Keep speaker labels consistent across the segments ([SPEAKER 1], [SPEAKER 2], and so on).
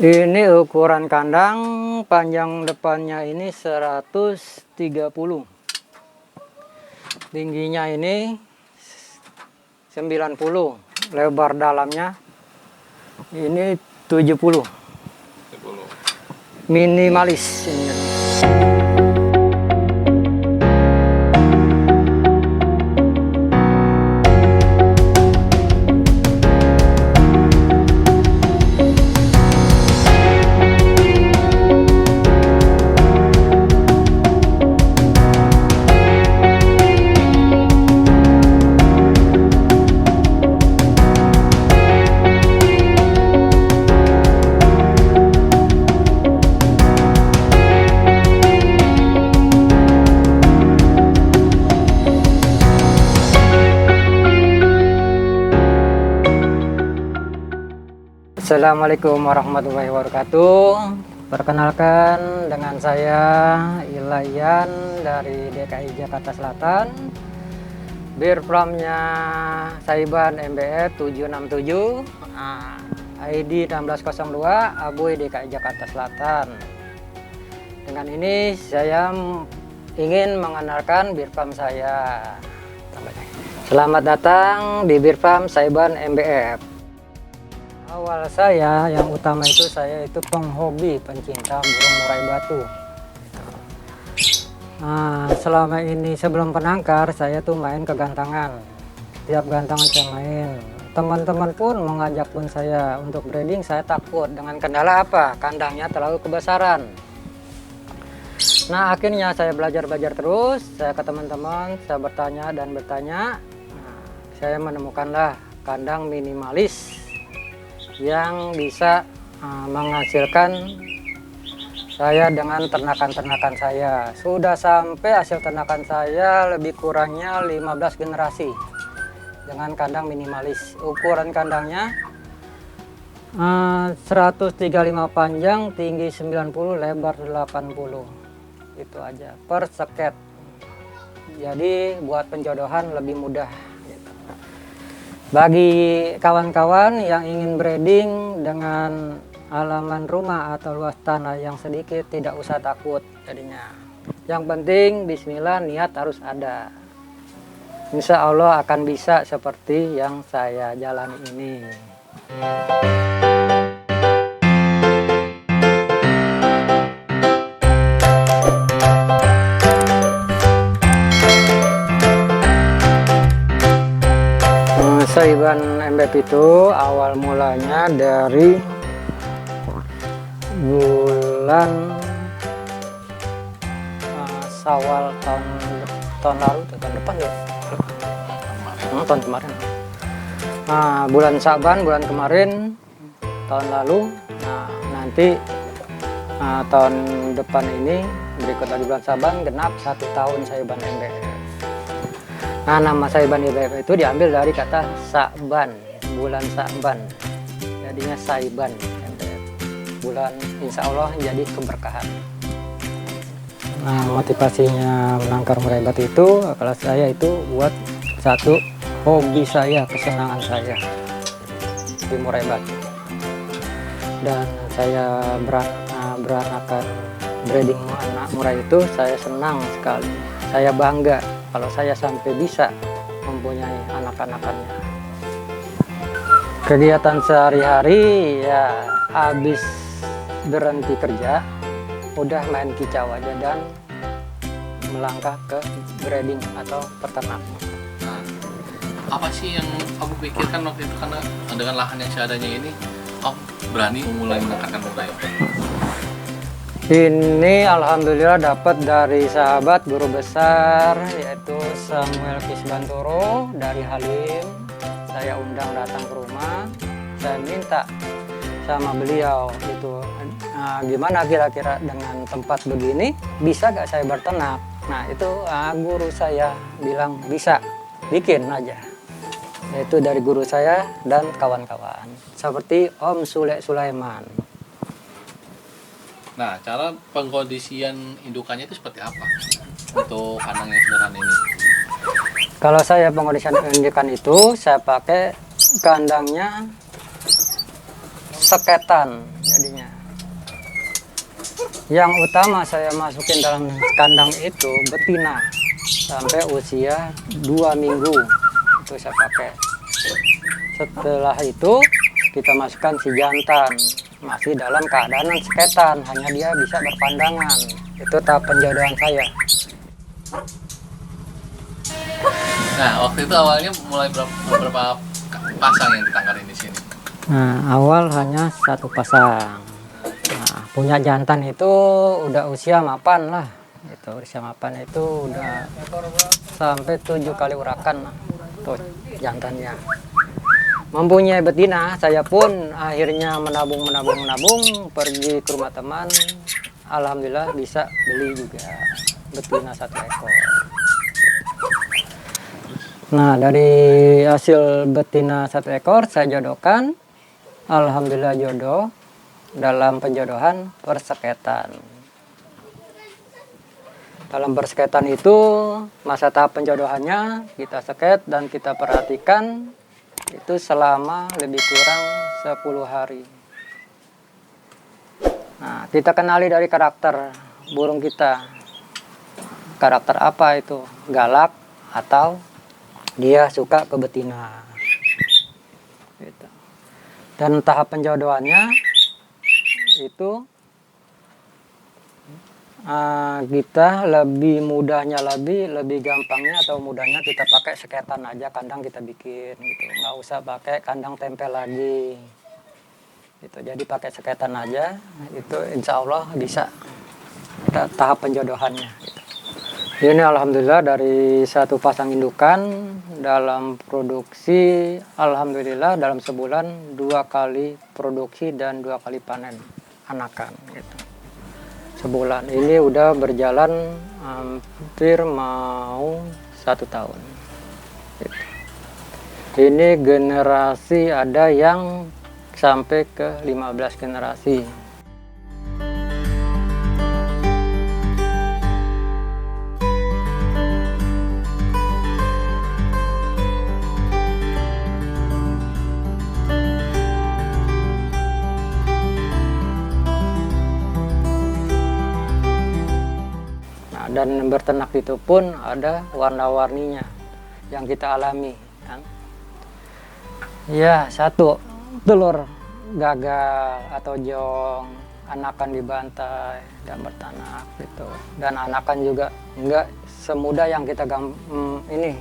[SPEAKER 1] Ini ukuran kandang, panjang depannya ini 130. Tingginya ini 90. Lebar dalamnya ini 70. Minimalis ini. Assalamualaikum warahmatullahi wabarakatuh. Perkenalkan dengan saya Ilayan dari DKI Jakarta Selatan. Birpramnya Saiban MBF 767, ID 1602, Abuy DKI Jakarta Selatan. Dengan ini saya ingin mengenalkan Birpram saya. Selamat datang di Birpram Saiban MBF. Awal saya yang utama itu saya itu penghobi pencinta burung murai batu. Nah, selama ini sebelum penangkar saya tuh main ke gantangan. Tiap gantangan saya main. Teman-teman pun mengajak pun saya untuk breeding, saya takut dengan kendala apa? Kandangnya terlalu kebesaran. Nah, akhirnya saya belajar terus. Saya ke teman-teman, saya bertanya dan bertanya. Nah, saya menemukanlah kandang minimalis yang bisa menghasilkan saya dengan ternakan-ternakan saya. Sudah sampai hasil ternakan saya lebih kurangnya 15 generasi dengan kandang minimalis. Ukuran kandangnya 135 panjang, tinggi 90, lebar 80. Itu aja per seket. Jadi buat penjodohan lebih mudah. Bagi kawan-kawan yang ingin breeding dengan halaman rumah atau luas tanah yang sedikit, tidak usah takut jadinya. Yang penting bismillah, niat harus ada. Insya Allah akan bisa seperti yang saya jalani ini. Saiban MBF itu awal mulanya dari bulan Syawal tahun lalu, tahun depan ya, tahun kemarin. Nah, bulan Syaban bulan kemarin tahun lalu. Nah, nanti tahun depan ini berikut lagi bulan Syaban genap 1 tahun Saiban MBF. Nah, nama Saiban MBF itu diambil dari kata Sa'ban, bulan Sa'ban. Jadinya Saiban MBF. Bulan insya Allah jadi keberkahan. Nah, motivasinya menangkar murai batu itu, kalau saya itu buat satu hobi saya, kesenangan saya di murai batu. Dan saya beranakan breeding anak murai itu, saya senang sekali. Saya bangga kalau saya sampai bisa mempunyai anak-anakannya. Kegiatan sehari-hari ya habis berhenti kerja, udah main kicau aja dan melangkah ke breeding atau peternak.
[SPEAKER 2] Nah, apa sih yang kamu pikirkan waktu itu, karena dengan lahan yang seadanya ini, kamu berani mulai menangkarkan murai?
[SPEAKER 1] Ini alhamdulillah dapat dari sahabat guru besar yaitu Samuel Kisbantoro dari Halim. Saya undang datang ke rumah, saya minta sama beliau itu gimana kira-kira dengan tempat begini bisa gak saya berternak. Nah itu guru saya bilang bisa, bikin aja. Itu dari guru saya dan kawan-kawan seperti Om Sule Sulaiman.
[SPEAKER 2] Nah, cara pengkondisian indukannya itu seperti apa untuk kandang yang sederhana ini?
[SPEAKER 1] Kalau saya pengkondisian indukan itu, saya pakai kandangnya seketan jadinya. Yang utama saya masukin dalam kandang itu betina sampai usia 2 minggu itu saya pakai. Setelah itu kita masukkan si jantan masih dalam keadaan seketan, hanya dia bisa berpandangan. Itu tahap penjodohan saya.
[SPEAKER 2] Nah, waktu itu awalnya mulai berapa pasang yang ditangkarin di sini?
[SPEAKER 1] Nah, awal hanya 1 pasang. Nah, punya jantan itu udah usia mapan lah. Itu usia mapan itu udah sampai 7 kali urakan lah, tuh jantannya. Mempunyai betina, saya pun akhirnya menabung, pergi ke rumah teman. Alhamdulillah bisa beli juga betina 1 ekor. Nah, dari hasil betina 1 ekor saya jodohkan. Alhamdulillah jodoh dalam penjodohan perseketan. Dalam perseketan itu masa tahap penjodohannya kita seket dan kita perhatikan itu selama lebih kurang 10 hari. Nah, kita kenali dari karakter burung kita. Karakter apa itu? Galak atau dia suka ke betina. Gitu. Dan tahap penjodohannya itu kita lebih mudahnya, lebih gampangnya atau mudahnya kita pakai seketan aja, kandang kita bikin gitu, nggak usah pakai kandang tempel lagi gitu. Jadi pakai seketan aja itu insya Allah bisa tahap penjodohannya gitu. Ini alhamdulillah dari 1 pasang indukan dalam produksi, alhamdulillah dalam sebulan 2 kali produksi dan 2 kali panen anakan gitu. Sebulan ini udah berjalan hampir mau 1 tahun. Ini generasi ada yang sampai ke 15 generasi. Dan berternak itu pun ada warna-warninya yang kita alami kan? Ya, 1 telur gagal atau jong, anakan dibantai dan bertanak gitu. Dan anakan juga enggak semudah yang kita ini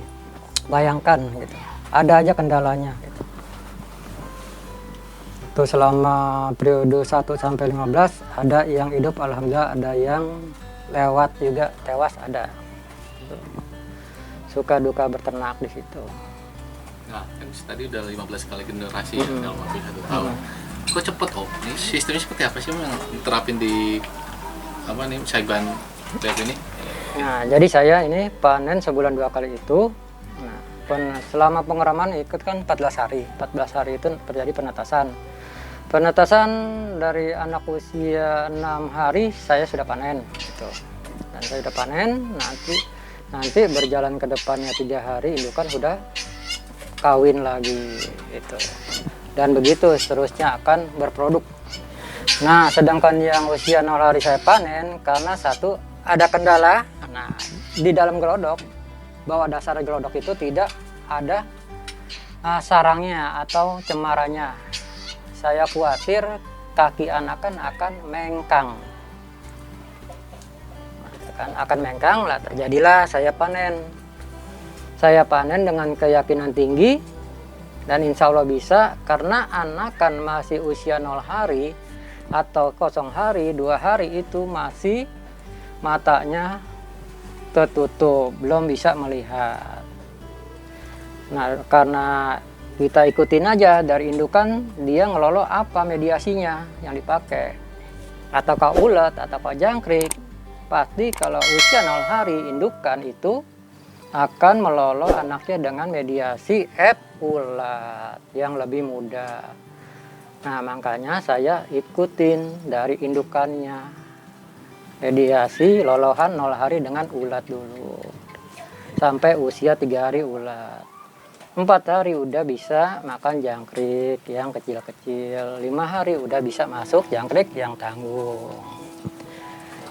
[SPEAKER 1] bayangkan gitu. Ada aja kendalanya gitu. Itu selama periode 1 sampai 15 ada yang hidup alhamdulillah, ada yang lewat juga tewas ada. Suka duka berternak di situ.
[SPEAKER 2] Nah, kan tadi udah 15 kali generasi ya dalam waktu 1 tahun. Kok cepet Om? Ini sistemnya seperti apa sih yang diterapin di apa nih Saiban kayak gini?
[SPEAKER 1] Nah, jadi saya ini panen sebulan 2 kali itu. Nah, selama pengeraman ikut kan 14 hari. 14 hari itu terjadi penetasan. Penetasan dari anak usia 6 hari saya sudah panen gitu. Dan saya sudah panen, nanti berjalan ke depannya 3 hari indukan sudah kawin lagi gitu. Dan begitu seterusnya akan berproduk. Nah, sedangkan yang usia 0 hari saya panen karena 1 ada kendala. Nah, di dalam gelodok, bawah dasar gelodok itu tidak ada sarangnya atau cemarannya. Saya khawatir kaki anakan akan mengkang. Akan mengkang lah, terjadilah saya panen. Saya panen dengan keyakinan tinggi dan insya Allah bisa karena anakan masih usia 0 hari atau 0 hari, 2 hari itu masih matanya tertutup, belum bisa melihat. Nah, karena kita ikutin aja dari indukan dia ngelolo apa mediasinya yang dipakai, ataukah ulet ataukah jangkrik. Pasti kalau usia 0 hari indukan itu akan melolo anaknya dengan mediasi ulat yang lebih muda. Nah, makanya saya ikutin dari indukannya, mediasi lolohan 0 hari dengan ulat dulu sampai usia 3 hari ulat. 4 hari udah bisa makan jangkrik yang kecil-kecil. 5 hari udah bisa masuk jangkrik yang tanggung.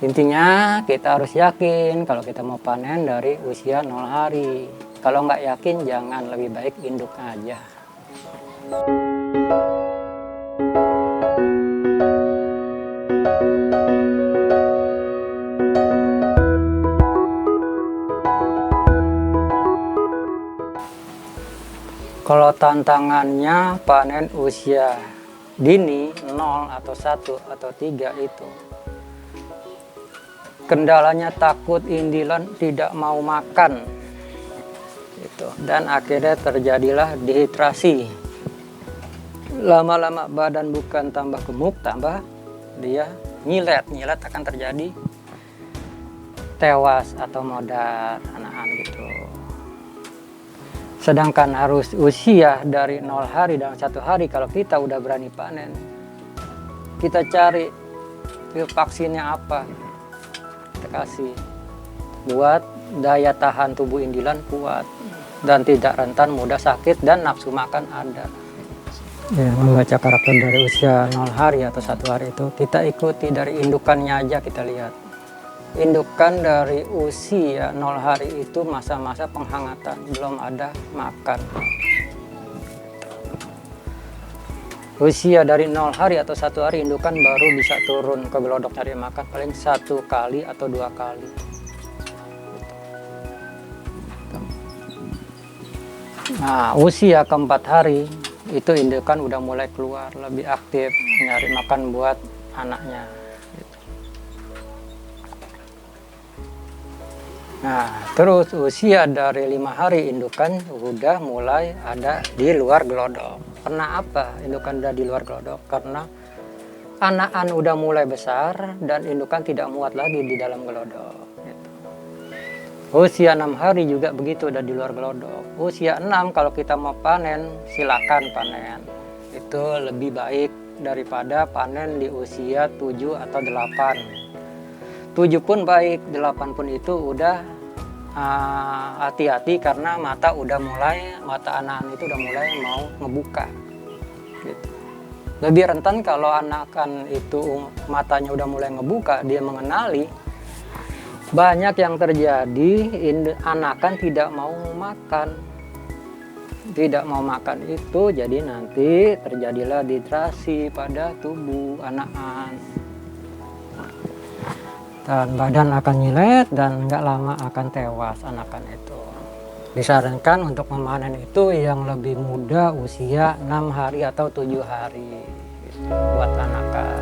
[SPEAKER 1] Intinya kita harus yakin kalau kita mau panen dari usia 0 hari. Kalau nggak yakin jangan, lebih baik induk aja. Kalau tantangannya panen usia dini 0 atau 1 atau 3 itu, kendalanya takut indilan tidak mau makan gitu. Dan akhirnya terjadilah dehidrasi. Lama-lama badan bukan tambah gemuk, tambah dia nyilet akan terjadi tewas atau modar anakan gitu. Sedangkan harus usia dari 0 hari dalam 1 hari, kalau kita udah berani panen, kita cari vaksinnya apa, kita kasih buat daya tahan tubuh indilan kuat dan tidak rentan mudah sakit dan nafsu makan ada. Ya, membaca karakter dari usia 0 hari atau 1 hari itu kita ikuti dari indukannya aja, kita lihat. Indukan dari usia 0 hari itu masa-masa penghangatan, belum ada makan. Usia dari 0 hari atau 1 hari indukan baru bisa turun ke gelodok cari makan paling 1 kali atau 2 kali. Nah, usia ke-4 hari itu indukan udah mulai keluar, lebih aktif nyari makan buat anaknya. Nah, terus usia dari 5 hari indukan udah mulai ada di luar gelodok. Karena apa indukan udah di luar gelodok? Karena anakan udah mulai besar dan indukan tidak muat lagi di dalam gelodok. Gitu. Usia 6 hari juga begitu, udah di luar gelodok. Usia 6 kalau kita mau panen, silakan panen. Itu lebih baik daripada panen di usia 7 atau 8. 7 pun baik, 8 pun itu udah hati-hati karena mata anakan itu udah mulai mau ngebuka gitu. Lebih rentan kalau anakan itu matanya udah mulai ngebuka, dia mengenali, banyak yang terjadi anakan tidak mau makan itu, jadi nanti terjadilah dehidrasi pada tubuh anakan. Dan badan akan nyilet dan nggak lama akan tewas anakan itu. Disarankan untuk memanen itu yang lebih muda usia 6 hari atau 7 hari gitu, buat anakan.